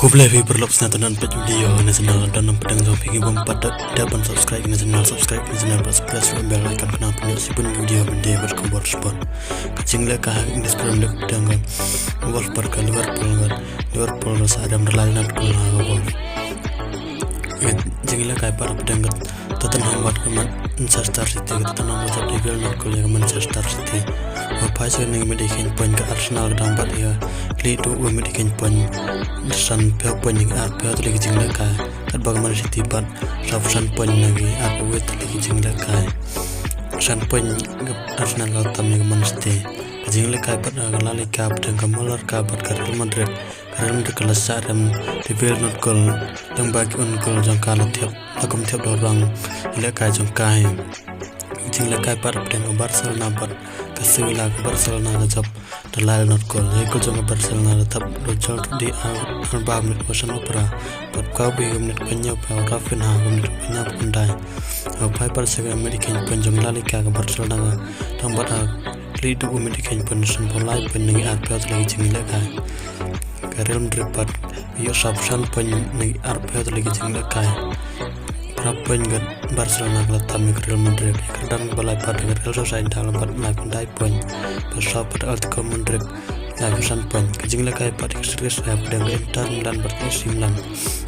Kublai berlop senatunan pet video nasional dan pedang zombie bom pada dapat subscribe nasional plus bell icon kena punya sipun video benda berkubar sport kecing lekah Inggris Premier League pedang Wolfsburg ke Liverpool rasa ada berlalu nak Wolf kecing lekah para pedang Tottenham buat ke Manchester City Tottenham buat Liverpool nak ke Manchester City apa sih yang medikin poin ke Arsenal dan buat ya Lidu medikin poin san peo poin yang peo tu lagi jingla kai kat bagaimana City bat ratusan poin lagi wet lagi jingla kai san poin Arsenal kau tamnya ke Man City jingla kai bat La Liga dan ke Muller ka bat ke Real Madrid kelas dan reveal not goal dan bagi on goal jang kala tiap akum tiap orang ila kai jang kai jingla kai bat dengan Barcelona bat Sevilla ke Barcelona ngajak dalal not goal ko jang Barcelona tetap rojol di 4 menit wasan opera pat kau bi menit kanya pa Rafinha menit kanya pandai pai Barcelona medikin panjang La Liga ke Barcelona tambat Lidu medikin pension polai penning RPL lagi jingla kai Real Madrid pat yo sabsan pen ni RPL lagi jingla kai berapa ingat Barcelona kelatami Real Madrid kadang balai pada Real Sociedad dalam pada naik pandai poin bersama pada Atletico Madrid naikusan poin kejinglah kaya pada serius pada Inter Milan bertemu Milan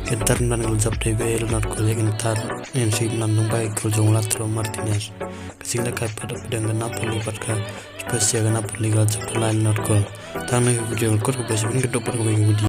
Inter Milan ngelajap DBL not kulit Inter Milan numpai kuljung Lautaro Martinez kejinglah kaya pada Napoli pada spesial Napoli ngelajap lain not gol tanah video kod kebiasaan kedua pada video